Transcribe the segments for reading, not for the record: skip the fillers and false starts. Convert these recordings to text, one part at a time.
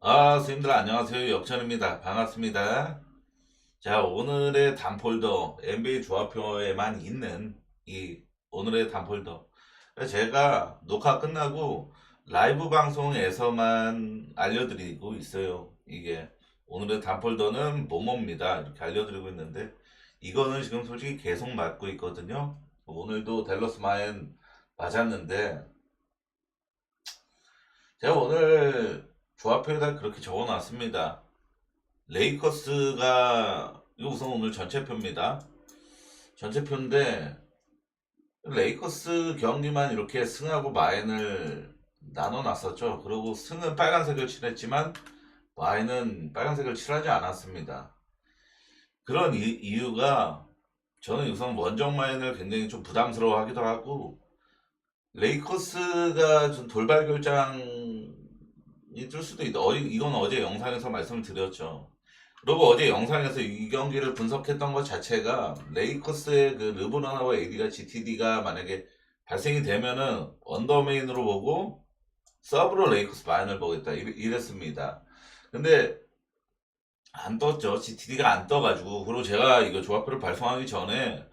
스님들 안녕하세요. 역천입니다. 반갑습니다. 자, 오늘의 단폴더, NBA 조합표에만 있는 이 오늘의 단폴더. 제가 녹화 끝나고 라이브 방송에서만 알려드리고 있어요. 이게 오늘의 단폴더는 뭐뭐입니다. 이렇게 알려드리고 있는데 이거는 지금 솔직히 계속 맞고 있거든요. 오늘도 댈러스 마인 맞았는데 제가 오늘 조합표에다 그렇게 적어놨습니다. 레이커스가 이거 우선 오늘 전체표입니다. 전체표인데 레이커스 경기만 이렇게 승하고 마인을 나눠놨었죠. 그리고 승은 빨간색을 칠했지만 마인은 빨간색을 칠하지 않았습니다. 그런 이유가 저는 우선 원정 마인을 굉장히 좀 부담스러워하기도 하고 레이커스가 좀 돌발 결장이 뜰 수도 있다. 이건 어제 영상에서 말씀을 드렸죠. 그리고 어제 영상에서 이 경기를 분석했던 것 자체가 레이커스의 그 르브론하고 AD가 GTD가 만약에 발생이 되면은 언더메인으로 보고 서브로 레이커스 마인을 보겠다 이랬습니다. 근데 안 떴죠. GTD가 안 떠가지고. 그리고 제가 이거 조합표를 발송하기 전에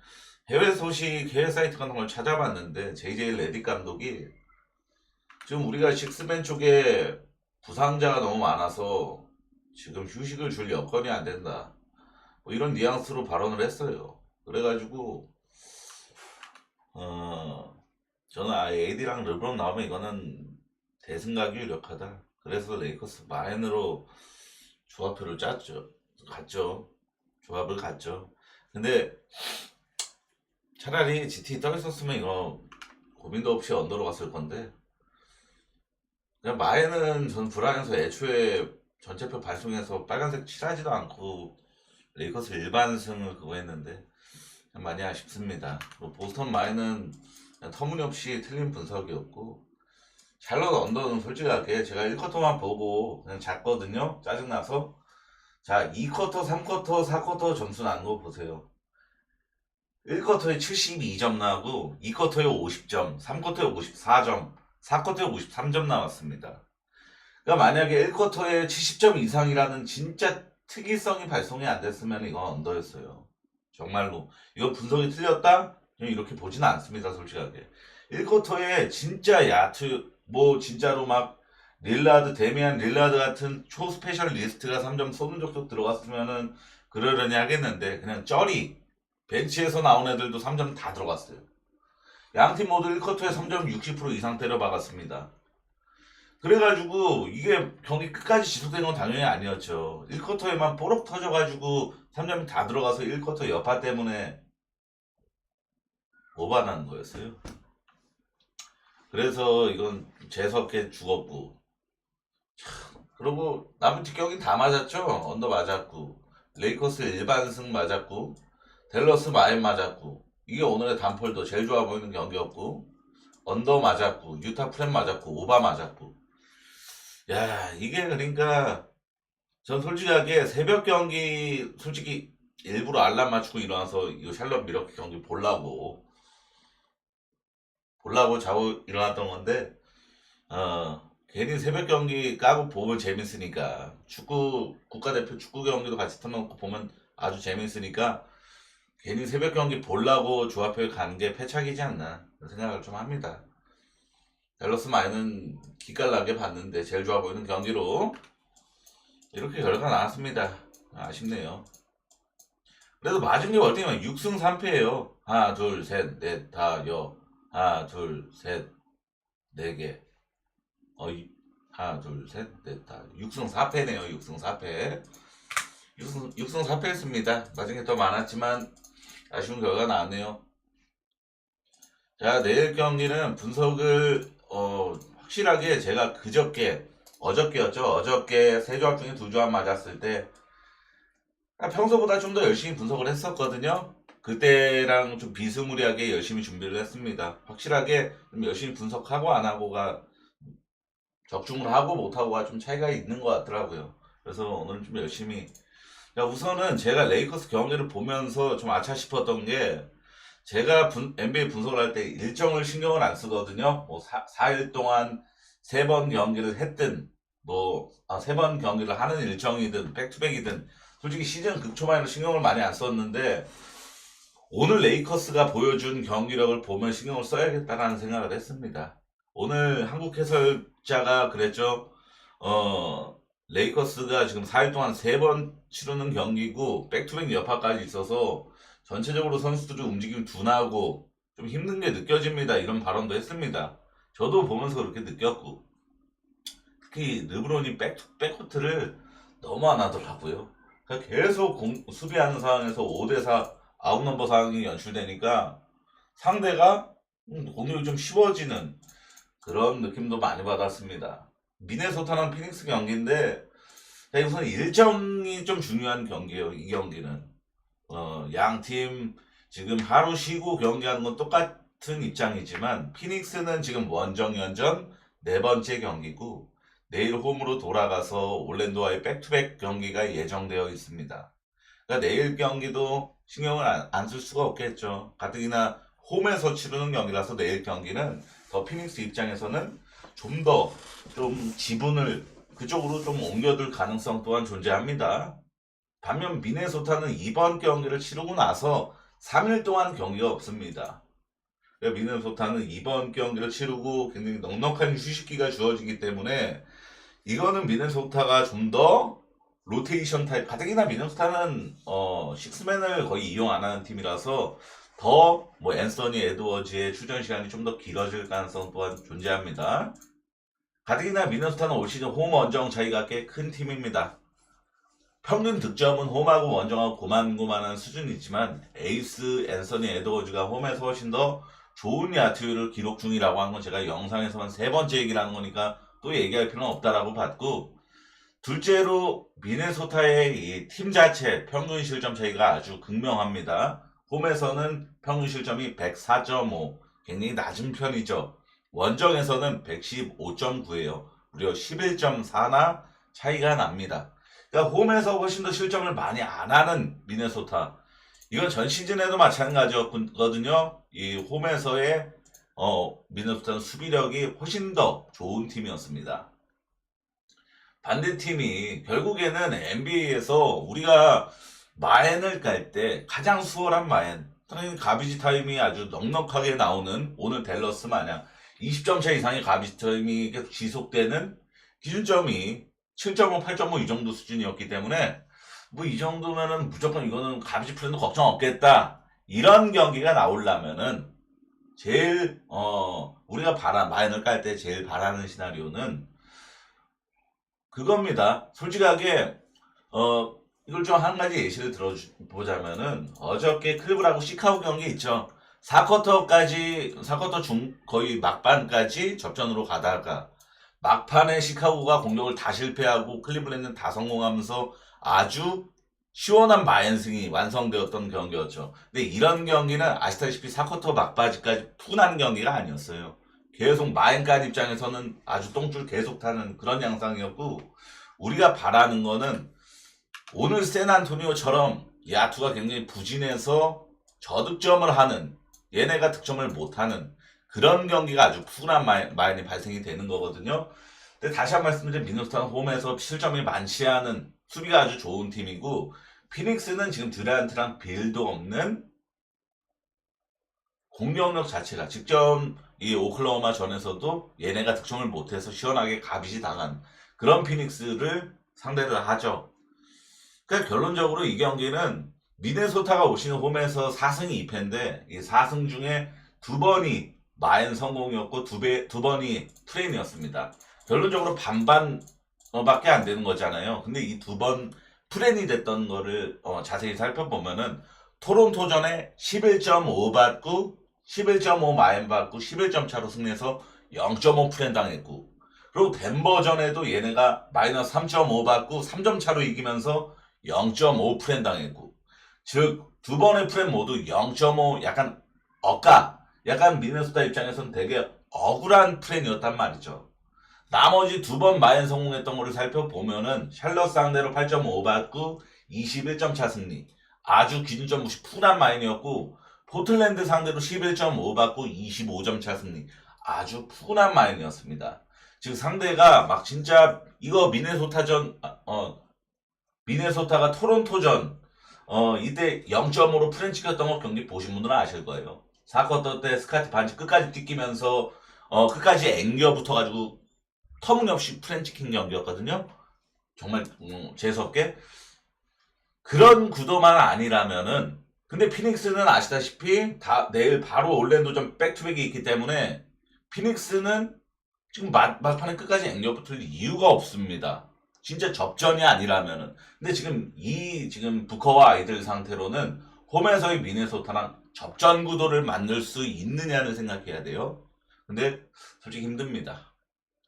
해외 소식, 해외 사이트 같은 걸 찾아봤는데 JJ 레디 감독이 지금 우리가 식스맨 쪽에 부상자가 너무 많아서 지금 휴식을 줄 여건이 안 된다. 뭐 이런 뉘앙스로 발언을 했어요. 그래가지고 저는 AD랑 르브론 나오면 이거는 대승각이 유력하다. 그래서 레이커스 마인으로 조합표를 짰죠. 갔죠. 조합을 갔죠. 근데 차라리 GT 떠 있었으면 이거 고민도 없이 언더로 갔을 건데 그냥 마에는 전 불안해서 애초에 전체표 발송해서 빨간색 칠하지도 않고 레이커스 일반승을 그거 했는데 참 많이 아쉽습니다. 그리고 보스턴 마에는 그냥 터무니없이 틀린 분석이었고 샬럿 언더는 솔직하게 제가 1쿼터만 보고 그냥 잤거든요. 짜증나서. 자, 2쿼터, 3쿼터, 4쿼터 점수 나는 거 보세요. 1쿼터에 72점 나오고 2쿼터에 50점, 3쿼터에 54점, 4쿼터에 53점 나왔습니다. 그러니까 만약에 1쿼터에 70점 이상이라는 진짜 특이성이 발송이 안 됐으면 이건 언더였어요. 정말로. 이거 분석이 틀렸다? 그냥 이렇게 보지는 않습니다, 솔직하게. 1쿼터에 진짜 야투, 뭐 진짜로 막 릴라드, 데미안 릴라드 같은 초스페셜리스트가 3점 쏘는 적도 들어갔으면은 그러려니 하겠는데 그냥 쩌리 벤치에서 나온 애들도 3점 다 들어갔어요. 양팀 모두 1쿼터에 3점 60% 이상 때려 박았습니다. 그래가지고 이게 경기 끝까지 지속되는 건 당연히 아니었죠. 1쿼터에만 뽀록 터져가지고 3점이 다 들어가서 1쿼터 여파 때문에 오바난 거였어요. 그래서 이건 재수없게 죽었고. 그리고 나머지 경기 다 맞았죠. 언더 맞았고 레이커스 일반승 맞았고 댈러스 마인 맞았고 이게 오늘의 단폴도 제일 좋아 보이는 경기였고 언더 맞았고 유타 프렘 맞았고 오바 맞았고 야 이게 그러니까 전 솔직하게 새벽 경기 솔직히 일부러 알람 맞추고 일어나서 이거 샬럿 미러키 경기 보려고 자고 일어났던 건데 괜히 새벽 경기 까고 보면 재밌으니까 축구 국가대표 축구 경기도 같이 틀어놓고 보면 아주 재밌으니까 괜히 새벽 경기 보려고 조합표에 가는 게 패착이지 않나 그런 생각을 좀 합니다. 댈러스 마인은 기깔나게 봤는데 제일 좋아 보이는 경기로 이렇게 결과 나왔습니다. 아쉽네요. 그래도 맞은 게 어떻게 6승 3패예요. 하나 둘 셋 넷 다 여 하나 둘 셋 네 개 하나 둘 셋 넷 다 6승 4패네요. 6승 4패 6승 4패였습니다. 맞은 게 더 많았지만 아쉬운 결과가 나왔네요. 자, 내일 경기는 분석을 확실하게 제가 어저께였죠. 어저께 세 조합 중에 두 조합 맞았을 때 평소보다 좀 더 열심히 분석을 했었거든요. 그때랑 좀 비스무리하게 열심히 준비를 했습니다. 확실하게 좀 열심히 분석하고 안 하고가 적중을 하고 못하고가 좀 차이가 있는 것 같더라고요. 그래서 오늘은 좀 열심히 우선은 제가 레이커스 경기를 보면서 좀 아차 싶었던 게 제가 NBA 분석을 할 때 일정을 신경을 안 쓰거든요. 뭐 4일 동안 3번 경기를 했든 뭐, 3번 경기를 하는 일정이든, 백투백이든, 솔직히 시즌 극초반에는 신경을 많이 안 썼는데, 오늘 레이커스가 보여준 경기력을 보면 신경을 써야겠다라는 생각을 했습니다. 오늘 한국 해설자가 그랬죠. 레이커스가 지금 4일 동안 3번 치르는 경기고 백투백 여파까지 있어서 전체적으로 선수들의 움직임이 둔하고 좀 힘든 게 느껴집니다. 이런 발언도 했습니다. 저도 보면서 그렇게 느꼈고 특히 르브론이 백코트를 너무 안 하더라고요. 그러니까 계속 수비하는 상황에서 5대4 아웃넘버 상황이 연출되니까 상대가 공격이 좀 쉬워지는 그런 느낌도 많이 받았습니다. 미네소타랑 피닉스 경기인데 우선 일정이 좀 중요한 경기예요. 이 경기는 양 팀 지금 하루 쉬고 경기하는 건 똑같은 입장이지만 피닉스는 지금 원정 연전 4번째 경기고 내일 홈으로 돌아가서 올랜도와의 백투백 경기가 예정되어 있습니다. 그러니까 내일 경기도 신경을 안 쓸 수가 없겠죠. 가뜩이나 홈에서 치르는 경기라서 내일 경기는 더 피닉스 입장에서는 좀 더 좀 지분을 그쪽으로 좀 옮겨둘 가능성 또한 존재합니다. 반면 미네소타는 이번 경기를 치르고 나서 3일 동안 경기가 없습니다. 그러니까 미네소타는 이번 경기를 치르고 굉장히 넉넉한 휴식기가 주어지기 때문에 이거는 미네소타가 좀 더 로테이션 타입, 가뜩이나 미네소타는 식스맨을 거의 이용 안 하는 팀이라서 더 뭐 앤서니 에드워즈의 출전 시간이 좀 더 길어질 가능성 또한 존재합니다. 가뜩이나 미네소타는 올 시즌 홈 원정 차이가 꽤 큰 팀입니다. 평균 득점은 홈하고 원정하고 고만고만한 수준이지만 에이스 앤서니 에드워즈가 홈에서 훨씬 더 좋은 야투율을 기록 중이라고 한 건 제가 영상에서만 3번째 얘기를 하는 거니까 또 얘기할 필요는 없다라고 봤고, 둘째로 미네소타의 이 팀 자체 평균 실점 차이가 아주 극명합니다. 홈에서는 평균 실점이 104.5, 굉장히 낮은 편이죠. 원정에서는 115.9예요. 무려 11.4나 차이가 납니다. 그러니까 홈에서 훨씬 더 실점을 많이 안 하는 미네소타. 이건 전 시즌에도 마찬가지였거든요. 이 홈에서의 미네소타는 수비력이 훨씬 더 좋은 팀이었습니다. 반대팀이 결국에는 NBA에서 우리가 마엔을 깔 때 가장 수월한 마엔, 당연히 가비지 타임이 아주 넉넉하게 나오는 오늘 댈러스 마냥 20점 차 이상의 가비지 타임이 계속 지속되는 기준점이 7.5, 8.5 이 정도 수준이었기 때문에 뭐 이 정도면은 무조건 이거는 가비지 프렌드 걱정 없겠다. 이런 경기가 나오려면은 제일 우리가 마엔을 깔 때 제일 바라는 시나리오는 그겁니다. 솔직하게 이걸 좀 한 가지 예시를 들어보자면은 어저께 클리브라고 시카고 경기 있죠. 4쿼터 거의 막판까지 접전으로 가다가 막판에 시카고가 공격을 다 실패하고 클리브랜드는 다 성공하면서 아주 시원한 마연승이 완성되었던 경기였죠. 근데 이런 경기는 아시다시피 4쿼터 막바지까지 푼한 경기가 아니었어요. 계속 마엔간 입장에서는 아주 똥줄 계속 타는 그런 양상이었고, 우리가 바라는 거는 오늘 샌안토니오처럼 야투가 굉장히 부진해서 저득점을 하는, 얘네가 득점을 못하는 그런 경기가 아주 푸근한 마인이 발생이 되는 거거든요. 근데 다시 한 번 말씀드리면 미네소타는 홈에서 실점이 많지 않은 수비가 아주 좋은 팀이고, 피닉스는 지금 드란트랑 빌도 없는 공격력 자체가 직접 이 오클라호마 전에서도 얘네가 득점을 못해서 시원하게 가비지 당한 그런 피닉스를 상대를 하죠. 그러니까 결론적으로 이 경기는 미네소타가 오시는 홈에서 4승 2패인데 이 4승 중에 2번이 마엔 성공이었고 2번이 프렌이었습니다. 결론적으로 반반 밖에 안 되는 거잖아요. 근데 이 2번 프렌이 됐던 거를 자세히 살펴보면은 토론토전에 11.5 받고 11.5 마엔 받고 11점 차로 승리해서 0.5 프렌 당했고, 그리고 덴버전에도 얘네가 마이너스 3.5 받고 3점 차로 이기면서 0.5 프렌 당했고, 즉 두 번의 프렌 모두 0.5 약간 약간 미네소타 입장에서는 되게 억울한 프렌이었단 말이죠. 나머지 2번 마엔 성공했던 거를 살펴보면은 샬럿 상대로 8.5 받고 21점 차 승리, 아주 기준점 무시 푸한 마인이었고, 포틀랜드 상대로 11.5 받고 25점 차 승리, 아주 푸근한 마인이었습니다. 지금 상대가 막 진짜 이거 미네소타전 미네소타가 토론토전 이때 0점으로 프렌치 켰던 거 경기 보신 분들은 아실 거예요. 4쿼터 때 스카티 반지 끝까지 뛰기면서 끝까지 앵겨 붙어가지고 터무니없이 프렌치 킹 경기였거든요. 정말 재수없게 그런 구도만 아니라면은 근데 피닉스는 아시다시피 내일 바로 올랜도전 백투백이 있기 때문에 피닉스는 지금 막판에 끝까지 앵겨붙을 이유가 없습니다. 진짜 접전이 아니라면은. 근데 지금 부커와 아이들 상태로는 홈에서의 미네소타랑 접전 구도를 만들 수 있느냐를 생각해야 돼요. 근데 솔직히 힘듭니다.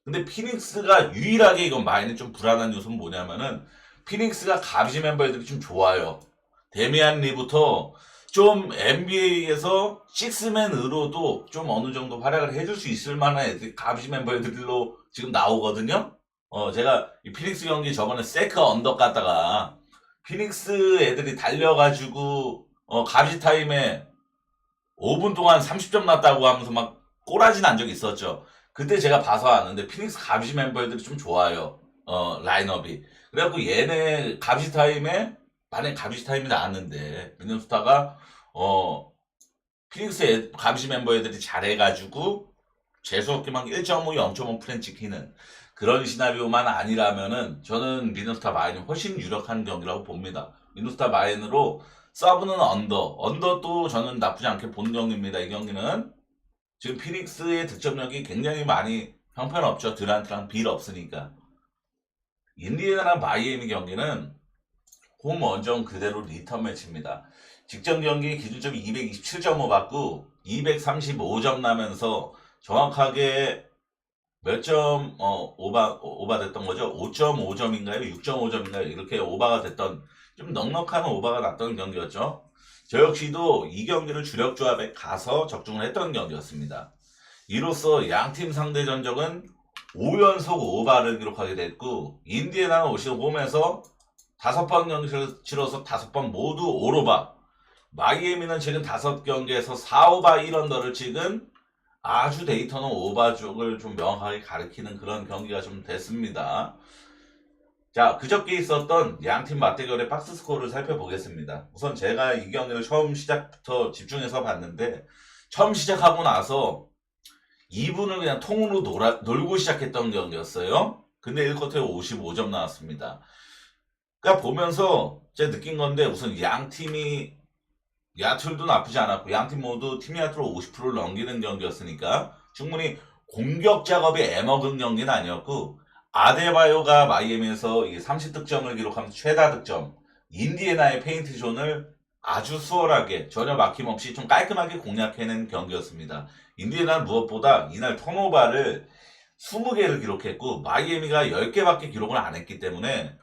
근데 피닉스가 유일하게 이건 마인이 좀 불안한 요소는 뭐냐면은 피닉스가 가비지 멤버들이 좀 좋아요. 데미안 리부터 좀 NBA에서 식스맨으로도 좀 어느 정도 활약을 해줄 수 있을 만한 애들이 가비지 멤버들로 지금 나오거든요. 제가 이 피닉스 경기 저번에 세크 언덕 갔다가 피닉스 애들이 달려가지고 가비지 타임에 5분 동안 30점 났다고 하면서 막 꼬라지 난 적이 있었죠. 그때 제가 봐서 아는데 피닉스 가비지 멤버들이 좀 좋아요. 라인업이. 그래갖고 얘네 가비지 타임에 만약에 가비지 타임이 나왔는데 미네소타가 피닉스 가비지 멤버 애들이 잘해가지고 재수없게 막 1.5, 0.5 프렌치 키는 그런 시나리오만 아니라면은 저는 미네소타 마인이 훨씬 유력한 경기라고 봅니다. 미네소타 마인으로 서브는 언더도 저는 나쁘지 않게 본 경기입니다. 이 경기는 지금 피닉스의 득점력이 굉장히 많이 형편없죠. 듀란트랑 빌 없으니까. 인디애나랑 마이애미 경기는 홈 원정 그대로 리턴 매치입니다. 직전 경기 기준점이 227.5 받고 235점 나면서 정확하게 몇 점 오바 됐던 거죠? 5.5점인가요? 6.5점인가요? 이렇게 오바가 됐던 좀 넉넉한 오바가 났던 경기였죠. 저 역시도 이 경기를 주력 조합에 가서 적중을 했던 경기였습니다. 이로써 양팀 상대 전적은 5연속 오바를 기록하게 됐고 인디애나는 올 시즌 홈에서 5번 경기를 치러서 5번 모두 올오바. 마이애미는 최근 5경기에서 4오바 1언더를 찍은 아주 데이터는 오바 쪽을 좀 명확하게 가리키는 그런 경기가 좀 됐습니다. 자, 그저께 있었던 양팀 맞대결의 박스 스코어를 살펴보겠습니다. 우선 제가 이 경기를 처음 시작부터 집중해서 봤는데 처음 시작하고 나서 2분을 그냥 통으로 놀고 시작했던 경기였어요. 근데 1쿼터에 55점 나왔습니다. 그러니까 보면서 제가 느낀 건데 우선 양팀이 야투도 나쁘지 않았고 양팀 모두 팀 야투로 50%를 넘기는 경기였으니까 충분히 공격 작업이 애먹은 경기는 아니었고 아데바요가 마이애미에서 30득점을 기록하면서 최다 득점 인디애나의 페인트 존을 아주 수월하게 전혀 막힘없이 좀 깔끔하게 공략해낸 경기였습니다. 인디애나는 무엇보다 이날 턴오버를 20개를 기록했고 마이애미가 10개밖에 기록을 안 했기 때문에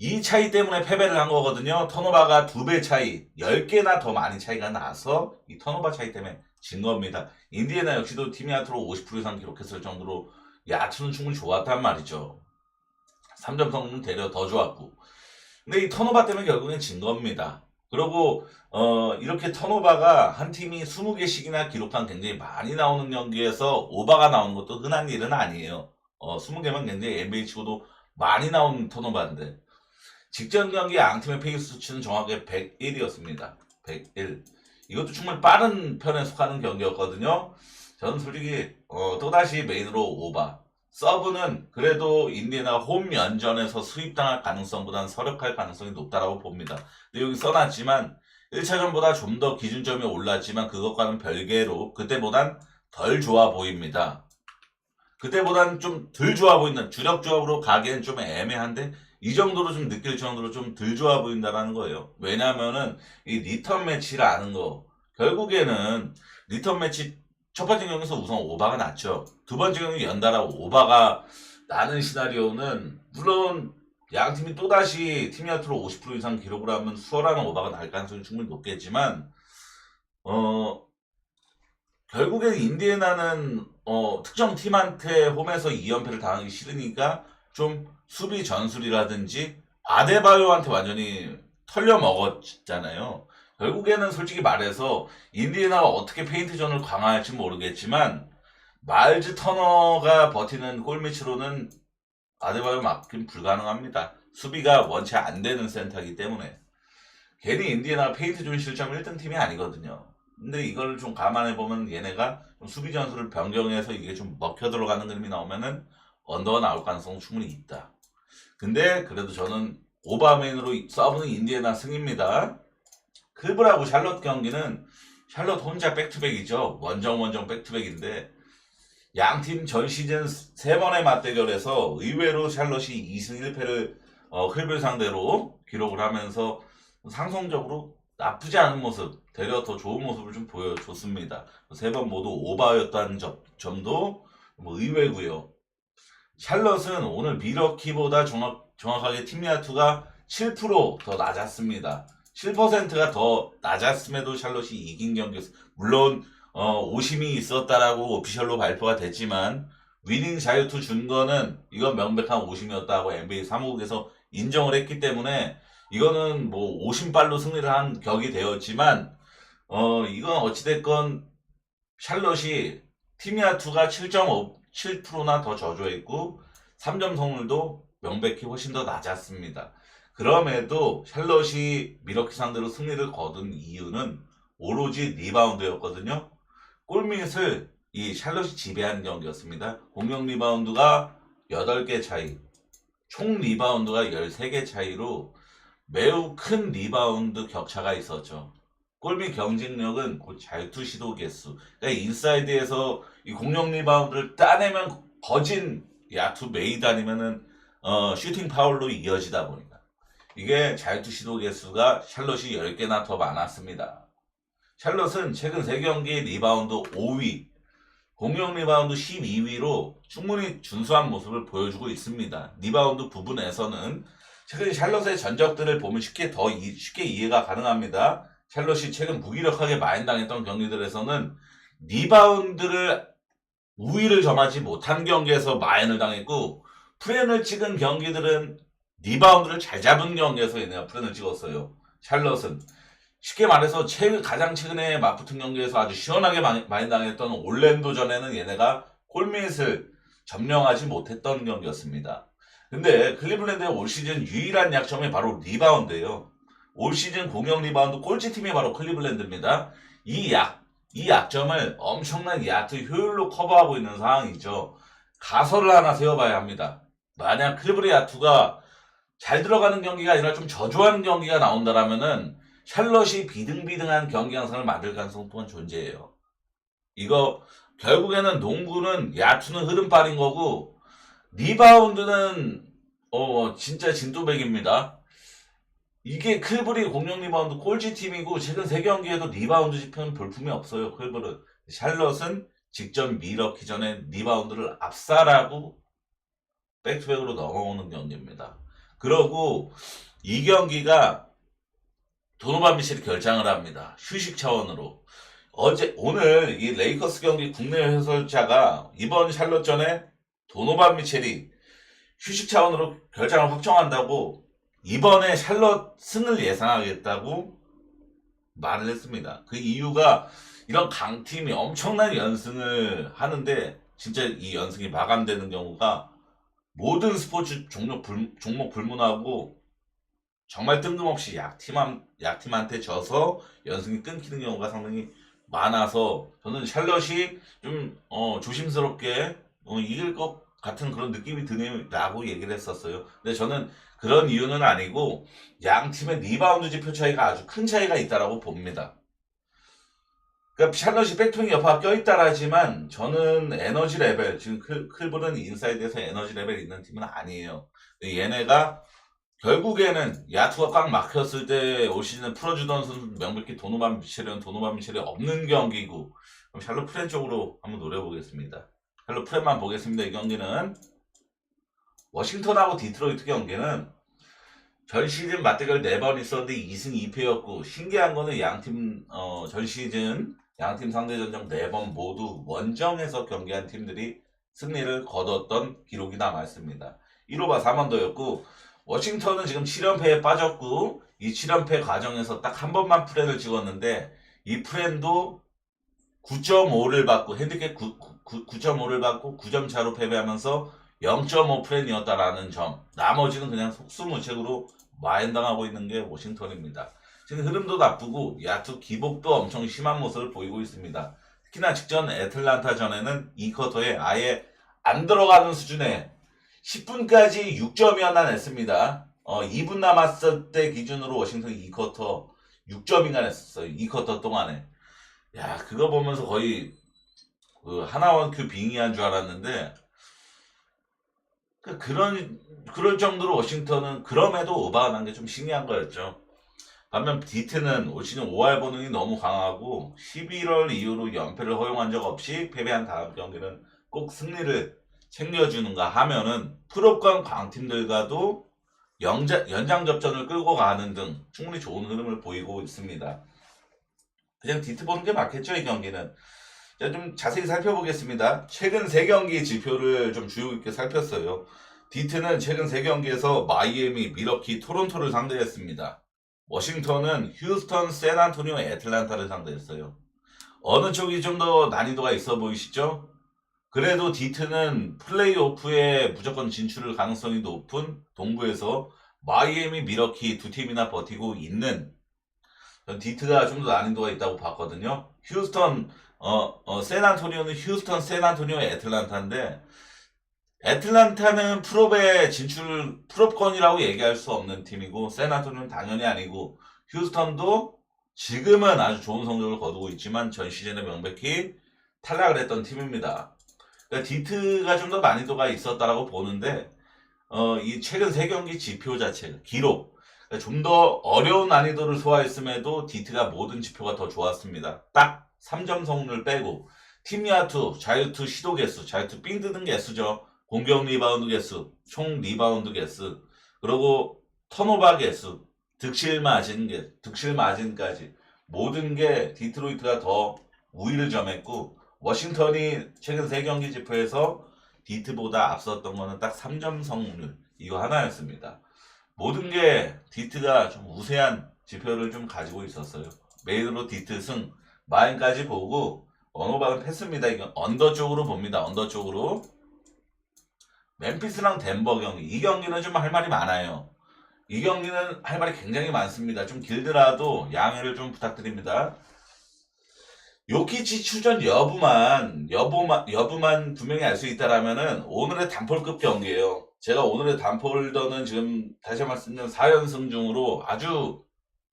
이 차이 때문에 패배를 한 거거든요. 턴오버가 2배 차이, 10개나 더 많이 차이가 나서 이 턴오버 차이 때문에 진 겁니다. 인디애나 역시도 팀 야투로 50% 이상 기록했을 정도로 야투는 충분히 좋았단 말이죠. 3점 성공은 되려 더 좋았고. 근데 이 턴오버 때문에 결국엔 진 겁니다. 그리고 이렇게 턴오버가 한 팀이 20개씩이나 기록한 굉장히 많이 나오는 경기에서 오버가 나오는 것도 흔한 일은 아니에요. 20개면 굉장히 NBA 치고도 많이 나오는 턴오버인데 직전 경기 양팀의 페이스 수치는 정확하게 101이었습니다. 101. 이것도 충분히 빠른 편에 속하는 경기였거든요. 저는 솔직히 또다시 메인으로 오바. 서브는 그래도 인디애나가 홈 연전에서 수입당할 가능성보다는 서력할 가능성이 높다라고 봅니다. 근데 여기 써놨지만 1차전보다 좀 더 기준점이 올랐지만 그것과는 별개로 그때보단 덜 좋아 보입니다. 그때보단 좀 덜 좋아 보인다. 주력 조합으로 가기엔 좀 애매한데 이 정도로 좀 느낄 정도로 좀 덜 좋아 보인다라는 거예요. 왜냐면은 이 리턴 매치라는 거 결국에는 리턴 매치 첫 번째 경기에서 우선 오바가 났죠. 두 번째 경기 연달아 오바가 나는 시나리오는 물론 양팀이 또다시 팀 야투로 50% 이상 기록을 하면 수월한 오바가 날 가능성이 충분히 높겠지만 결국엔 인디애나는 특정 팀한테 홈에서 2연패를 당하기 싫으니까 좀 수비 전술이라든지 아데바요한테 완전히 털려 먹었잖아요. 결국에는 솔직히 말해서 인디애나가 어떻게 페인트전을 강화할지 모르겠지만 마일즈 터너가 버티는 골밑으로는 아데바요 막긴 불가능합니다. 수비가 원체 안 되는 센터이기 때문에. 괜히 인디애나가 페인트 존 실점 1등 팀이 아니거든요. 근데 이걸 좀 감안해보면 얘네가 좀 수비 전술을 변경해서 이게 좀 먹혀 들어가는 그림이 나오면은 언더가 나올 가능성은 충분히 있다. 근데 그래도 저는 오바맨으로 싸우는 인디애나 승입니다. 클브라고 샬럿 경기는 샬럿 혼자 백투백이죠. 원정 백투백인데 양팀 전 시즌 3번의 맞대결에서 의외로 샬럿이 2승 1패를 클브 상대로 기록을 하면서 상성적으로 나쁘지 않은 모습, 되려 더 좋은 모습을 좀 보여줬습니다. 3번 모두 오바였다는 점도 뭐 의외고요. 샬럿은 오늘 미러키보다 정확하게 팀리아투가 7%더 낮았습니다. 7%가 더 낮았음에도 샬럿이 이긴 경기였어요. 물론 오심이 있었다라고 오피셜로 발표가 됐지만 위닝 자유투 준 거는 이건 명백한 오심이었다고 NBA 사무국에서 인정을 했기 때문에 이거는 뭐 오심발로 승리를 한 격이 되었지만 이건 어찌됐건 샬럿이 팀야투가 7.7%나 더 저조했고 3점 성률도 명백히 훨씬 더 낮았습니다. 그럼에도 샬럿이 미러키 상대로 승리를 거둔 이유는 오로지 리바운드였거든요. 골밑을 이 샬럿이 지배한 경기였습니다. 공격 리바운드가 8개 차이, 총 리바운드가 13개 차이로 매우 큰 리바운드 격차가 있었죠. 골밑 경쟁력은 곧 자유투 시도 개수. 그러니까 인사이드에서 이 공격 리바운드를 따내면 거진 야투 메이드 아니면은 슈팅 파울로 이어지다 보니까 이게 자유투 시도 개수가 샬럿이 10개나 더 많았습니다. 샬럿은 최근 3경기 리바운드 5위, 공격 리바운드 12위로 충분히 준수한 모습을 보여주고 있습니다. 리바운드 부분에서는 최근 샬럿의 전적들을 보면 쉽게 이해가 가능합니다. 샬럿이 최근 무기력하게 마인당했던 경기들에서는 리바운드를 우위를 점하지 못한 경기에서 마인을 당했고 프렌을 찍은 경기들은 리바운드를 잘 잡은 경기에서 얘네가 프렌을 찍었어요. 샬럿은 쉽게 말해서 가장 최근에 맞붙은 경기에서 아주 시원하게 마인 당했던 올랜도전에는 얘네가 골밑을 점령하지 못했던 경기였습니다. 근데 클리블랜드의 올 시즌 유일한 약점이 바로 리바운드예요. 올 시즌 공격 리바운드 꼴찌팀이 바로 클리블랜드입니다. 이 약점을 엄청난 야투 효율로 커버하고 있는 상황이죠. 가설을 하나 세워봐야 합니다. 만약 클리블의 야투가 잘 들어가는 경기가 아니라 좀 저조한 경기가 나온다라면은 샬럿이 비등비등한 경기 양상을 만들 가능성 또한 존재해요. 이거 결국에는 농구는 야투는 흐름빨인 거고 리바운드는 진짜 진또백입니다. 이게 클블이 공격 리바운드 꼴찌팀이고 최근 3경기에도 리바운드 지표는 볼품이 없어요. 클블은. 샬럿은 직접 미러키 전에 리바운드를 압살하고 백투백으로 넘어오는 경기입니다. 그러고 이 경기가 도노반 미첼이 결장을 합니다. 휴식 차원으로. 오늘 이 레이커스 경기 국내 해설자가 이번 샬럿전에 도노반 미첼이 휴식 차원으로 결장을 확정한다고 이번에 샬럿 승을 예상하겠다고 말을 했습니다. 그 이유가 이런 강팀이 엄청난 연승을 하는데 진짜 이 연승이 마감되는 경우가 모든 스포츠 종목 불문하고 정말 뜬금없이 약팀한테 져서 연승이 끊기는 경우가 상당히 많아서 저는 샬럿이 좀 조심스럽게 이길 것 같은 그런 느낌이 드네라고 얘기를 했었어요. 근데 저는 그런 이유는 아니고 양 팀의 리바운드 지표 차이가 아주 큰 차이가 있다라고 봅니다. 그러니까 샬럿이 백투백 여파가 껴있다라지만 저는 에너지 레벨, 지금 클블은 인사이드에서 에너지 레벨 있는 팀은 아니에요. 얘네가 결국에는 야투가 꽉 막혔을 때 올 시즌에 풀어주던 선수 명백히 도노반 미첼이 없는 경기고 그럼 샬럿 프렌 쪽으로 한번 노려보겠습니다. 샬럿 프렌만 보겠습니다. 이 경기는 워싱턴하고 디트로이트 경기는 전 시즌 맞대결 4번 있었는데 2승 2패였고 신기한 거는 양팀 전 시즌 양팀 상대 전적 4번 모두 원정에서 경기한 팀들이 승리를 거뒀던 기록이 남아있습니다. 1호바 4만도였고 워싱턴은 지금 7연패에 빠졌고 이 7연패 과정에서 딱 한 번만 프렌을 찍었는데 이 프렌도 9.5를 받고 핸디캡 9.5를 받고 9점 차로 패배하면서 0.5 프레이었다라는 점. 나머지는 그냥 속수무책으로 마행당하고 있는 게 워싱턴입니다. 지금 흐름도 나쁘고 야투 기복도 엄청 심한 모습을 보이고 있습니다. 특히나 직전 애틀란타전에는 이 쿼터에 아예 안 들어가는 수준의 10분까지 6점이나 냈습니다. 2분 남았을 때 기준으로 워싱턴이 2쿼터 6점인가 냈었어요. 2쿼터 동안에. 야, 그거 보면서 거의 그 하나원 큐 빙의한 줄 알았는데 그럴 정도로 워싱턴은 그럼에도 오버가 난 게 좀 신기한 거였죠. 반면 디트는 올 시즌 5할 본능이 너무 강하고 11월 이후로 연패를 허용한 적 없이 패배한 다음 경기는 꼭 승리를 챙겨주는가 하면은 프로권 강팀들과도 연장 접전을 끌고 가는 등 충분히 좋은 흐름을 보이고 있습니다. 그냥 디트 보는 게 맞겠죠, 이 경기는. 자, 좀 자세히 살펴보겠습니다. 최근 3경기 지표를 좀 주요 깊게 살폈어요. 디트는 최근 3경기에서 마이애미, 미러키, 토론토를 상대했습니다. 워싱턴은 휴스턴, 샌안토니오, 애틀란타를 상대했어요. 어느 쪽이 좀 더 난이도가 있어 보이시죠? 그래도 디트는 플레이오프에 무조건 진출을 가능성이 높은 동부에서 마이애미, 미러키 두 팀이나 버티고 있는 디트가 좀 더 난이도가 있다고 봤거든요. 휴스턴, 샌안토니오는 휴스턴, 샌안토니오, 애틀란타인데 애틀란타는 프롭에 진출, 프롭권이라고 얘기할 수 없는 팀이고 샌안토니오는 당연히 아니고 휴스턴도 지금은 아주 좋은 성적을 거두고 있지만 전 시즌에 명백히 탈락을 했던 팀입니다. 그러니까 디트가 좀 더 난이도가 있었다라고 보는데 이 최근 3경기 지표 자체가 기록 그러니까 좀 더 어려운 난이도를 소화했음에도 디트가 모든 지표가 더 좋았습니다. 딱 3점 성공률 빼고 팀 야투, 자유투 시도 개수, 자유투 삥 뜨는 개수죠. 공격 리바운드 개수, 총 리바운드 개수, 그리고 턴오버 개수, 득실 마진까지 모든 게 디트로이트가 더 우위를 점했고 워싱턴이 최근 3경기 지표에서 디트보다 앞섰던 거는 딱 3점 성공률 이거 하나였습니다. 모든 게 디트가 좀 우세한 지표를 좀 가지고 있었어요. 메인으로 디트 승 마인까지 보고 언어박은 패스입니다. 이건 언더 쪽으로 봅니다. 언더 쪽으로. 멤피스랑 덴버 경기. 이 경기는 좀 할 말이 많아요. 이 경기는 할 말이 굉장히 많습니다. 좀 길더라도 양해를 좀 부탁드립니다. 요키치 출전 여부만 분명히 알 수 있다라면은 오늘의 단폴급 경기예요. 제가 오늘의 단폴더는 지금 다시 말씀드리면 4연승 중으로 아주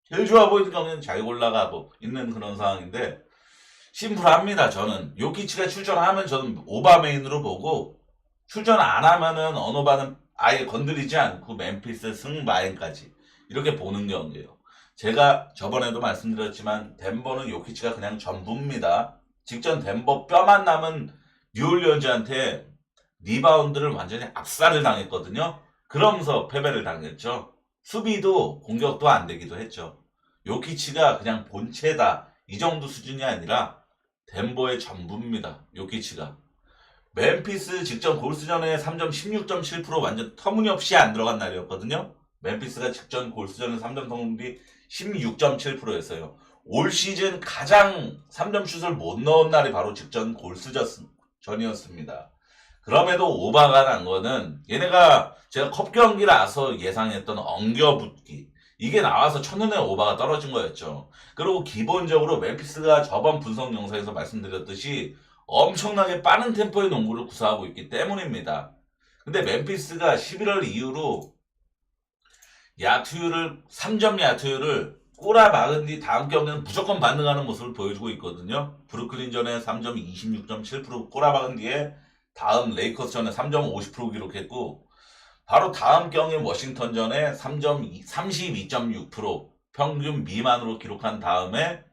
제일 좋아 보이는 경기는 잘 올라가고 있는 그런 상황인데 심플합니다. 저는 요키치가 출전하면 저는 오바메인으로 보고 출전 안 하면은 언어바는 아예 건드리지 않고 멤피스 승마인까지 이렇게 보는 경기예요. 제가 저번에도 말씀드렸지만 덴버는 요키치가 그냥 전부입니다. 직전 덴버 뼈만 남은 뉴올리언즈한테 리바운드를 완전히 압살을 당했거든요. 그러면서 패배를 당했죠. 수비도 공격도 안 되기도 했죠. 요키치가 그냥 본체다 이 정도 수준이 아니라 덴버의 전부입니다. 요키치가. 멤피스 직전 골스전에 3점 16.7% 완전 터무니없이 안 들어간 날이었거든요. 멤피스가 직전 골스전에 3점 성공률이 16.7%였어요. 올 시즌 가장 3점 슛을 못 넣은 날이 바로 직전 골스전이었습니다. 그럼에도 오바가 난 거는 얘네가 제가 컵 경기라서 예상했던 엉겨붙기 이게 나와서 첫눈에 오바가 떨어진 거였죠. 그리고 기본적으로 멤피스가 저번 분석 영상에서 말씀드렸듯이 엄청나게 빠른 템포의 농구를 구사하고 있기 때문입니다. 근데 멤피스가 11월 이후로 3점 야투율을 꼬라박은 뒤 다음 경기는 무조건 반등하는 모습을 보여주고 있거든요. 브루클린전에 3점 26.7% 꼬라박은 뒤에 다음 레이커스전에 3점 50% 기록했고 바로 다음 경기 워싱턴전에 3점 32.6% 평균 미만으로 기록한 다음에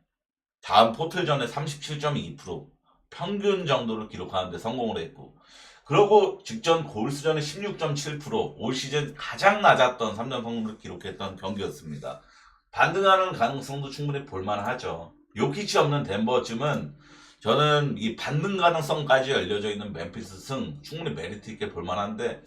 다음 포틀전에 37.2% 평균 정도를 기록하는데 성공을 했고 그리고 직전 골스전에 16.7% 올 시즌 가장 낮았던 3점 성공을 기록했던 경기였습니다. 반등하는 가능성도 충분히 볼만하죠. 요키치 없는 덴버쯤은 저는 이 반등 가능성까지 열려져 있는 멤피스 승 충분히 메리트 있게 볼만한데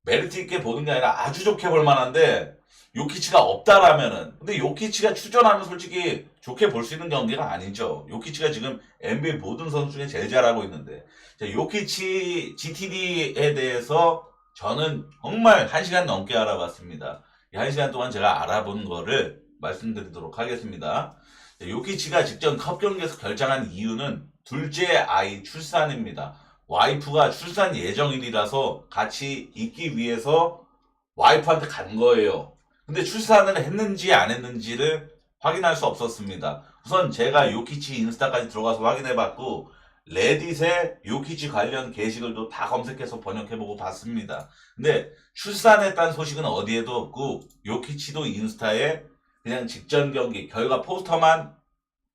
메리트 있게 보는 게 아니라 아주 좋게 볼만한데 요키치가 없다라면은. 근데 요키치가 출전하면 솔직히 좋게 볼 수 있는 경기가 아니죠. 요키치가 지금 NBA 모든 선수 중에 제일 잘하고 있는데. 자, 요키치 GTD에 대해서 저는 정말 1시간 넘게 알아봤습니다. 이 1시간 동안 제가 알아본 거를 말씀드리도록 하겠습니다. 자, 요키치가 직전 컵 경기에서 결정한 이유는 둘째 아이 출산입니다. 와이프가 출산 예정일이라서 같이 있기 위해서 와이프한테 간 거예요. 근데 출산을 했는지 안 했는지를 확인할 수 없었습니다. 우선 제가 요키치 인스타까지 들어가서 확인해봤고 레딧에 요키치 관련 게시글도 다 검색해서 번역해보고 봤습니다. 근데 출산했다는 소식은 어디에도 없고 요키치도 인스타에 그냥 직전 경기 결과 포스터만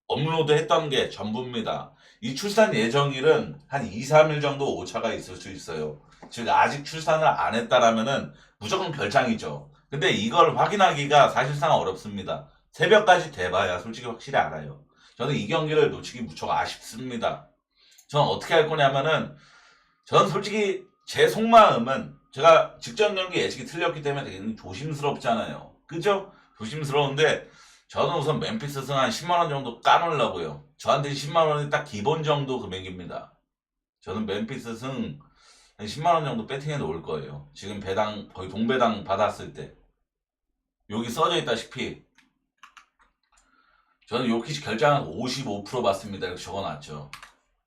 업로드했던 게 전부입니다. 이 출산 예정일은 한 2, 3일 정도 오차가 있을 수 있어요. 즉 아직 출산을 안 했다라면은 무조건 결장이죠. 근데 이걸 확인하기가 사실상 어렵습니다. 새벽까지 돼봐야 솔직히 확실히 알아요. 저는 이 경기를 놓치기 무척 아쉽습니다. 저는 어떻게 할 거냐면은 저는 솔직히 제 속마음은 제가 직전 경기 예측이 틀렸기 때문에 되게 조심스럽잖아요. 그죠? 조심스러운데 저는 우선 멤피스 승 한 10만원 정도 까놓으려고요. 저한테 10만원이 딱 기본 정도 금액입니다. 저는 멤피스 승 한 10만원 정도 배팅해 놓을 거예요. 지금 배당 거의 동배당 받았을 때 여기 써져 있다시피 저는 요키치 결장 한 55% 받습니다. 이렇게 적어놨죠.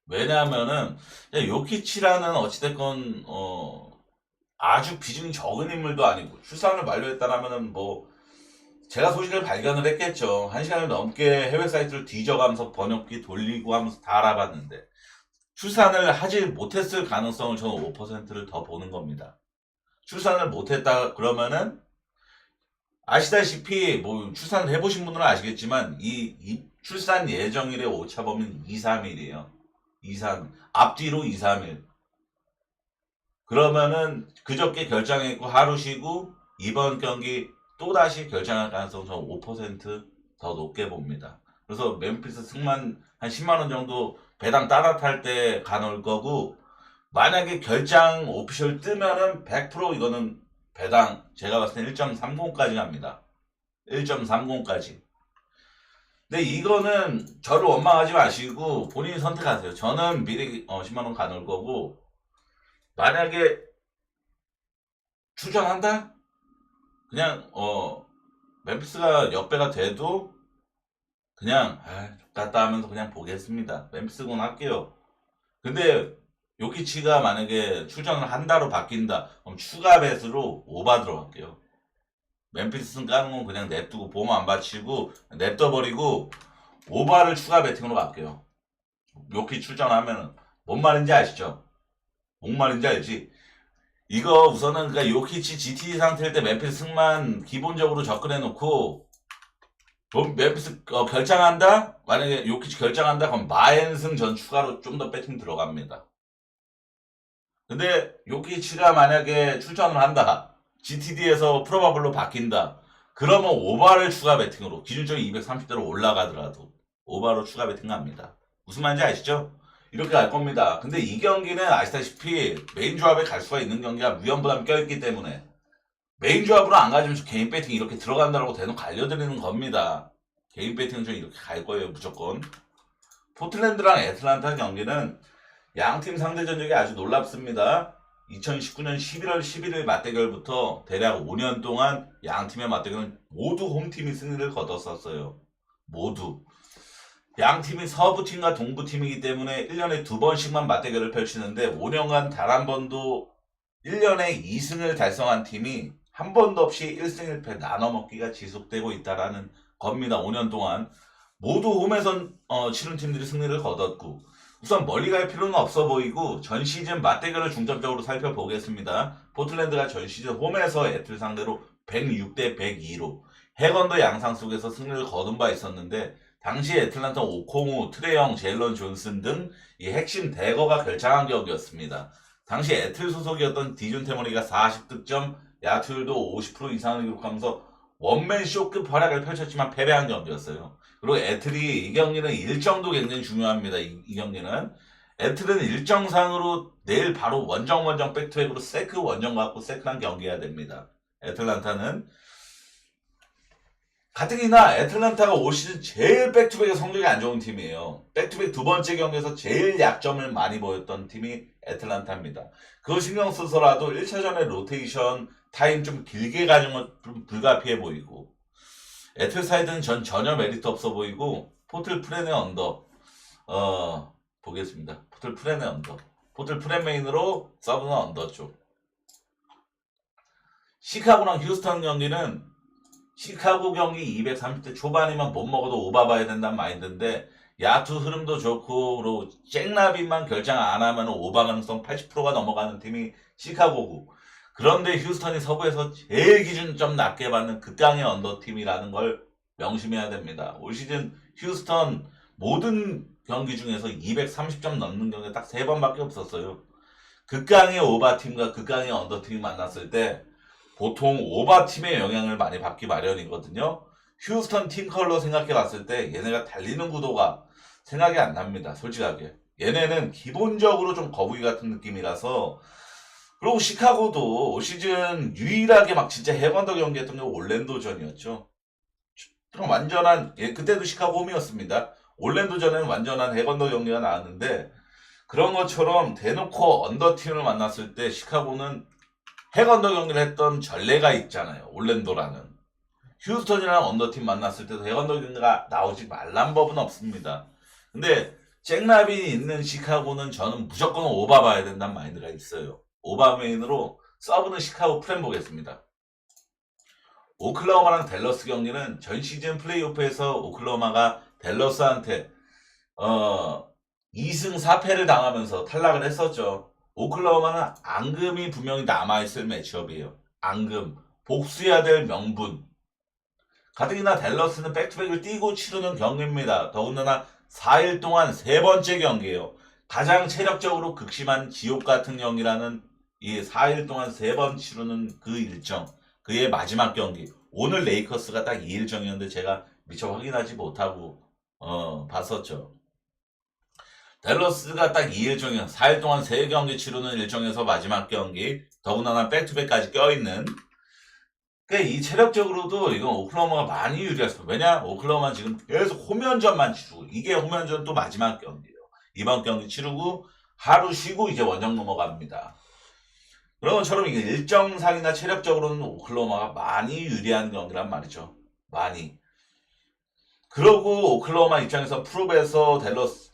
왜냐하면은 요키치라는 어찌됐건 아주 비중이 적은 인물도 아니고 출산을 만료했다라면은 뭐 제가 소식을 발견을 했겠죠. 1시간을 넘게 해외 사이트를 뒤져가면서 번역기 돌리고 하면서 다 알아봤는데 출산을 하지 못했을 가능성을 저는 5%를 더 보는 겁니다. 출산을 못했다 그러면은 아시다시피 뭐 출산을 해보신 분들은 아시겠지만 이 출산 예정일의 오차범위는 2, 3일이에요. 2, 3 앞뒤로 2, 3일. 그러면은 그저께 결정했고 하루 쉬고 이번 경기 또다시 결정할 가능성 저는 5%더 높게 봅니다. 그래서 멤피스 승만 한 10만원 정도 배당 따라탈 때 가놓을 거고 만약에 결장 오피셜 뜨면은 100% 이거는 배당 제가 봤을 때 1.30까지 갑니다. 1.30까지. 근데 이거는 저를 원망하지 마시고 본인이 선택하세요. 저는 미리 10만원 가놓을 거고 만약에 출전한다? 그냥 멤피스가 역배가 돼도 그냥 갔다 하면서 그냥 보겠습니다. 멤피스군 할게요. 근데 요키치가 만약에 출전을 한다로 바뀐다 그럼 추가 배수로 오바 들어갈게요. 멤피스는 까는 건 그냥 냅두고 보험 안 받치고 냅둬버리고 오바를 추가 배팅으로 갈게요. 요키 출전하면은 뭔 말인지 아시죠? 뭔 말인지 알지? 이거 우선은 그러니까 요키치 GT 상태일 때 멤피스 승만 기본적으로 접근해 놓고 멤피스 결장한다? 만약에 요키치 결장한다? 그럼 마엔승 전 추가로 좀 더 배팅 들어갑니다. 근데 요키치가 만약에 출전을 한다. GTD에서 프로바블로 바뀐다. 그러면 오바를 추가 배팅으로 기준적인 230대로 올라가더라도 오바로 추가 배팅 갑니다. 무슨 말인지 아시죠? 이렇게 갈 겁니다. 근데 이 경기는 아시다시피 메인 조합에 갈 수가 있는 경기가 위험 부담이 껴있기 때문에 메인 조합으로 안 가지면 개인 배팅 이렇게 들어간다라고 대놓고 알려드리는 겁니다. 개인 배팅은 좀 이렇게 갈 거예요 무조건. 포틀랜드랑 애틀란타 경기는 양팀 상대 전적이 아주 놀랍습니다. 2019년 11월 11일 맞대결부터 대략 5년 동안 양팀의 맞대결은 모두 홈팀이 승리를 거뒀었어요. 모두. 양팀이 서부팀과 동부팀이기 때문에 1년에 2번씩만 맞대결을 펼치는데 5년간 단 한 번도 1년에 2승을 달성한 팀이 한 번도 없이 1승 1패 나눠먹기가 지속되고 있다라는 겁니다. 5년 동안. 모두 홈에서 치른 팀들이 승리를 거뒀고 우선 멀리 갈 필요는 없어 보이고 전 시즌 맞대결을 중점적으로 살펴보겠습니다. 포틀랜드가 전 시즌 홈에서 애틀 상대로 106대 102로 해건도 양상 속에서 승리를 거둔 바 있었는데 당시 애틀란타 오콩우, 트레영, 제일런 존슨 등 이 핵심 대거가 결장한 경기였습니다. 당시 애틀 소속이었던 디준 테머리가 40득점, 야투율도 50% 이상을 기록하면서 원맨 쇼급 활약을 펼쳤지만 패배한 경기였어요. 그리고 애틀이 이 경기는 일정도 굉장히 중요합니다. 이 경기는 애틀은 일정상으로 내일 바로 원정 백투백으로 세크 원정 갖고 세크랑 경기해야 됩니다. 애틀란타는 가뜩이나 애틀랜타가 올 시즌 제일 백투백의 성적이 안 좋은 팀이에요. 백투백 두 번째 경기에서 제일 약점을 많이 보였던 팀이 애틀랜타입니다. 그거 신경 써서라도 1차전에 로테이션 타임 좀 길게 가는 건 좀 불가피해 보이고, 애틀사이드는 전혀 메리트 없어 보이고, 포틀 프렌의 언더, 보겠습니다. 포틀 프렌의 언더. 포틀 프렌 메인으로 서브는 언더 쪽. 시카고랑 휴스턴 경기는 시카고 경기 230대 초반이면 못 먹어도 오바 봐야 된다는 마인드인데, 야투 흐름도 좋고 그리고 잭라빈만 결정 안 하면 오바 가능성 80%가 넘어가는 팀이 시카고고, 그런데 휴스턴이 서부에서 제일 기준점 낮게 받는 극강의 언더팀이라는 걸 명심해야 됩니다. 올 시즌 휴스턴 모든 경기 중에서 230점 넘는 경기 딱 3번밖에 없었어요. 극강의 오바팀과 극강의 언더팀이 만났을 때 보통 오바팀의 영향을 많이 받기 마련이거든요. 휴스턴 팀 컬러 생각해 봤을 때 얘네가 달리는 구도가 생각이 안 납니다. 솔직하게. 얘네는 기본적으로 좀 거북이 같은 느낌이라서. 그리고 시카고도 올 시즌 유일하게 막 진짜 해관더 경기했던 게 올랜도전이었죠. 그럼 완전한, 그때도 시카고 홈이었습니다. 올랜도전에는 완전한 해관더 경기가 나왔는데, 그런 것처럼 대놓고 언더팀을 만났을 때 시카고는 해건더 경기를 했던 전례가 있잖아요. 올랜도라는. 휴스턴이랑 언더팀 만났을 때도 해건더 경기가 나오지 말란 법은 없습니다. 근데 잭라빈이 있는 시카고는 저는 무조건 오바 봐야 된다는 마인드가 있어요. 오바 메인으로 서브는 시카고 프렌 보겠습니다. 오클라호마랑 댈러스 경기는 전 시즌 플레이오프에서 오클라호마가 댈러스한테 2승 4패를 당하면서 탈락을 했었죠. 오클라호마는 앙금이 분명히 남아있을 매치업이에요. 앙금. 복수해야 될 명분. 가뜩이나 댈러스는 백투백을 뛰고 치르는 경기입니다. 더군다나 4일 동안 3번째 경기예요. 가장 체력적으로 극심한 지옥 같은 경기라는 이 4일 동안 3번 치르는 그 일정. 그의 마지막 경기. 오늘 레이커스가 딱 이 일정이었는데 제가 미처 확인하지 못하고 봤었죠. 댈러스가 딱 이 일정이야. 4일 동안 3경기 치르는 일정에서 마지막 경기. 더군다나 백투백까지 껴있는. 그러니까 이 체력적으로도 이건 오클라호마가 많이 유리했어요. 왜냐? 오클라호마는 지금 계속 홈연전만 치르고, 이게 홈연전 또 마지막 경기예요. 이번 경기 치르고 하루 쉬고 이제 원정 넘어갑니다. 그런 것처럼 이게 일정상이나 체력적으로는 오클라호마가 많이 유리한 경기란 말이죠. 많이. 그러고 오클라호마 입장에서 프롭에서 댈러스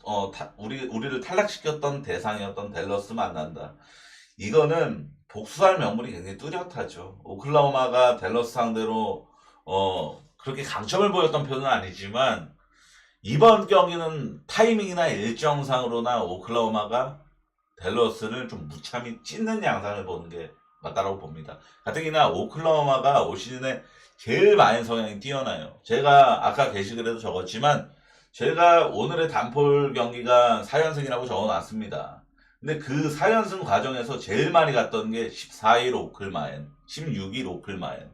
우리를 탈락시켰던 대상이었던 댈러스 만난다. 이거는 복수할 명분이 굉장히 뚜렷하죠. 오클라호마가 댈러스 상대로 그렇게 강점을 보였던 편은 아니지만 이번 경기는 타이밍이나 일정상으로나 오클라호마가 댈러스를 좀 무참히 찢는 양상을 보는 게 맞다라고 봅니다. 가뜩이나 오클라호마가 올 시즌에 제일 마인 성향이 뛰어나요. 제가 아까 게시글에도 적었지만 제가 오늘의 단폴 경기가 4연승이라고 적어놨습니다. 근데 그 4연승 과정에서 제일 많이 갔던 게 14일 오클마엔, 16일 오클마엔.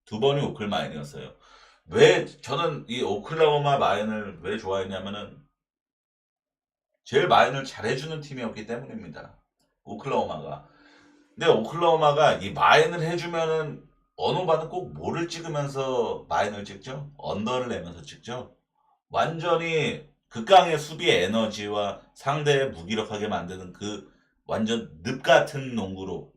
두 번이 오클마엔이었어요. 왜 저는 이 오클라호마 마엔을 왜 좋아했냐면은 제일 마인을 잘해주는 팀이었기 때문입니다. 오클라호마가. 근데 오클라호마가 이 마인을 해주면은 어느 오바는 꼭 뭐를 찍으면서 마인을 찍죠? 언더를 내면서 찍죠? 완전히 극강의 수비 에너지와 상대를 무기력하게 만드는 그 완전 늪 같은 농구로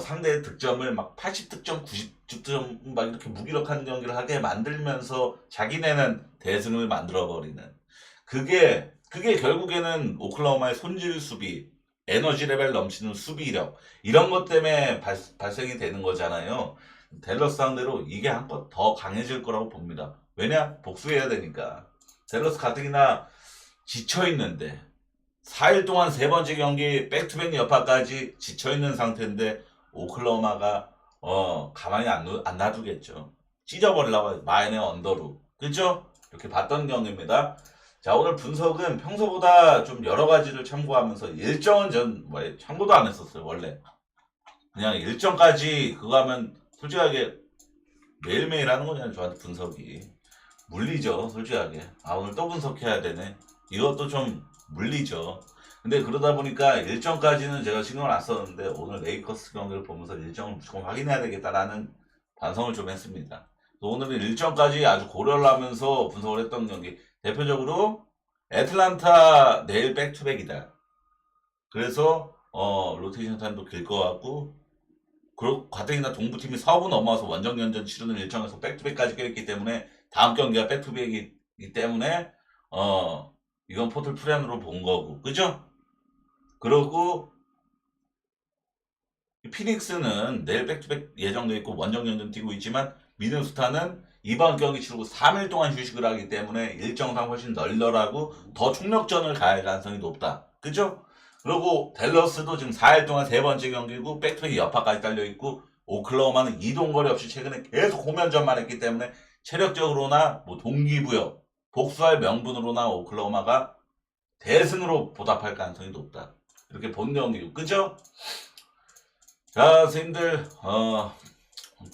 상대의 득점을 막 80득점, 90득점 막 이렇게 무기력한 경기를 하게 만들면서 자기네는 대승을 만들어버리는 그게 결국에는 오클라호마의 손질 수비, 에너지 레벨 넘치는 수비력 이런 것 때문에 발생이 되는 거잖아요. 댈러스 상대로 이게 한껏 더 강해질 거라고 봅니다. 왜냐? 복수해야 되니까. 댈러스 가뜩이나 지쳐있는데 4일 동안 3번째 경기 백투백 여파까지 지쳐있는 상태인데 오클라호마가 가만히 안 놔두겠죠. 찢어버리려고 마인의 언더로. 그렇죠? 이렇게 봤던 경기입니다. 자, 오늘 분석은 평소보다 좀 여러 가지를 참고하면서 일정은 전 참고도 안 했었어요. 원래 그냥 일정까지 그거 하면 솔직하게 매일매일 하는 거잖아요. 저한테 분석이 물리죠. 솔직하게. 아, 오늘 또 분석해야 되네. 이것도 좀 물리죠. 근데 그러다 보니까 일정까지는 제가 신경을 안 썼는데 오늘 레이커스 경기를 보면서 일정을 무조건 확인해야 되겠다라는 반성을 좀 했습니다. 오늘은 일정까지 아주 고려를 하면서 분석을 했던 경기. 대표적으로 애틀란타 내일 백투백이다. 그래서 로테이션 타임도 길 것 같고, 그리고 가뜩이나 동부팀이 4분 넘어와서 원정연전 치르는 일정에서 백투백까지 껴있기 때문에 다음 경기가 백투백이기 때문에 이건 포털 프랜으로 본 거고, 그죠? 그러고 피닉스는 내일 백투백 예정돼 있고 원정연전 뛰고 있지만 미네소타는 이번 경기 치르고 3일 동안 휴식을 하기 때문에 일정상 훨씬 널널하고 더 총력전을 가할 가능성이 높다. 그죠? 그리고 댈러스도 지금 4일 동안 세 번째 경기고 백투백이 여파까지 달려있고 오클라호마는 이동거리 없이 최근에 계속 호면전만 했기 때문에 체력적으로나 뭐 동기부여, 복수할 명분으로나 오클라호마가 대승으로 보답할 가능성이 높다. 이렇게 본 경기고, 그죠? 자, 선생님들,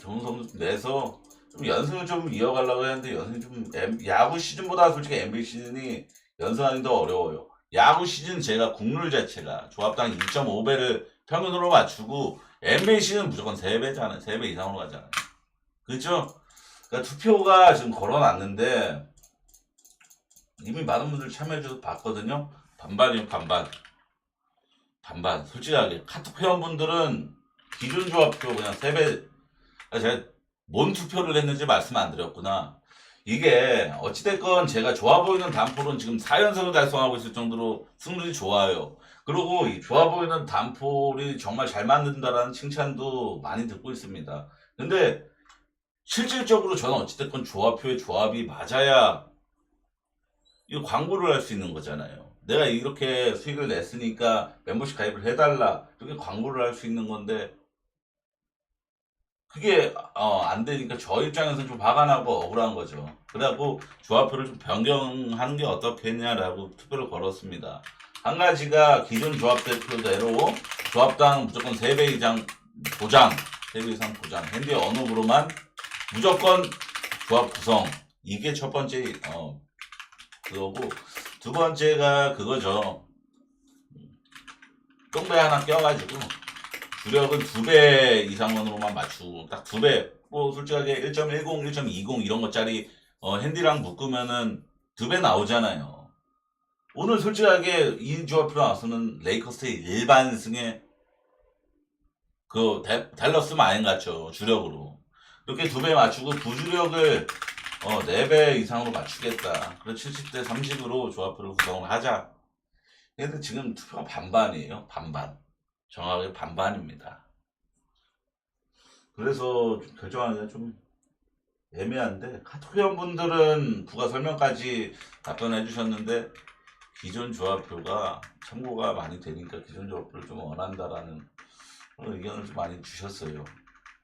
좋은 성적 내서 좀 연승을 좀 이어가려고 했는데 연승이 좀 야구 시즌보다 솔직히 NBA 시즌이 연승하기 더 어려워요. 야구 시즌 제가 국룰 자체가 조합당 2.5배를 평균으로 맞추고 NBA 시즌은 무조건 3배잖아요. 3배 이상으로 가잖아요. 그죠? 그러니까 투표가 지금 걸어놨는데 이미 많은 분들 참여해줘서 봤거든요. 반반이요, 반반. 반반. 솔직하게 카톡 회원분들은 기존 조합표 그냥 3배. 제가 뭔 투표를 했는지 말씀 안 드렸구나. 이게 어찌됐건 제가 좋아 보이는 단폴은 지금 4연승을 달성하고 있을 정도로 승률이 좋아요. 그리고 이 좋아 보이는 단폴이 정말 잘 만든다라는 칭찬도 많이 듣고 있습니다. 근데 실질적으로 저는 어찌됐건 조합표의 조합이 맞아야 이거 광고를 할 수 있는 거잖아요. 내가 이렇게 수익을 냈으니까 멤버십 가입을 해달라. 이렇게 광고를 할 수 있는 건데 그게 안 되니까 저 입장에서 좀 화가 나고 억울한 거죠. 그래갖고 조합표를 좀 변경하는 게 어떻겠냐라고 투표를 걸었습니다. 한 가지가 기존 조합 대표대로 조합당 무조건 3배 이상 보장, 3배 이상 보장, 핸디 언어으로만 무조건 조합 구성. 이게 첫 번째 그거고, 두 번째가 그거죠. 똥배 하나 껴가지고 주력은 2배 이상으로만 맞추고 딱 2배, 뭐 솔직하게 1.10, 1.20 이런 것짜리 핸디랑 묶으면은 2배 나오잖아요. 오늘 솔직하게 이 조합으로 나왔으면 레이커스의 일반승에 그 댈러스 마인 같죠, 주력으로. 이렇게 2배 맞추고 부주력을 4배 이상으로 맞추겠다. 그래서 70대 30으로 조합표를 구성을 하자. 근데 지금 투표가 반반이에요. 반반. 정확하게 반반입니다. 그래서 결정하기가 좀 애매한데, 카톡 회원분들은 부가 설명까지 답변해 주셨는데 기존 조합표가 참고가 많이 되니까 기존 조합표를 좀 원한다라는 그런 의견을 좀 많이 주셨어요.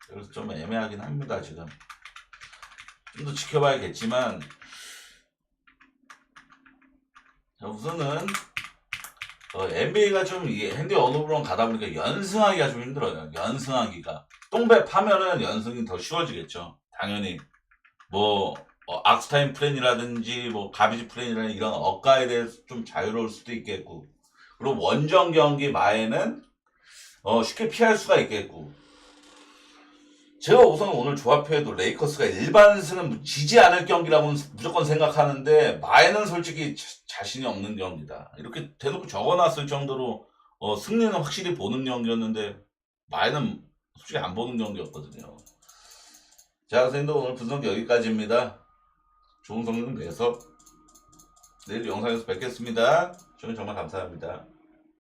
그래서 좀 애매하긴 합니다. 지금 좀 더 지켜봐야겠지만, 자, 우선은 NBA가 좀 이게 핸디 언어브론 가다 보니까 연승하기가 좀 힘들어요. 연승하기가. 똥배 파면은 연승이 더 쉬워지겠죠. 당연히. 뭐, 악스타임 플랜이라든지, 뭐, 가비지 플랜이라든지 이런 억가에 대해서 좀 자유로울 수도 있겠고. 그리고 원정 경기 마에는, 쉽게 피할 수가 있겠고. 제가 우선 오늘 조합표에도 레이커스가 일반승은 지지 않을 경기라고는 무조건 생각하는데 마에는 솔직히 자신이 없는 경기다. 이렇게 대놓고 적어놨을 정도로 승리는 확실히 보는 경기였는데 마에는 솔직히 안 보는 경기였거든요. 자, 선생님도 오늘 분석 여기까지입니다. 좋은 성능 내서 내일 영상에서 뵙겠습니다. 저는 정말 감사합니다.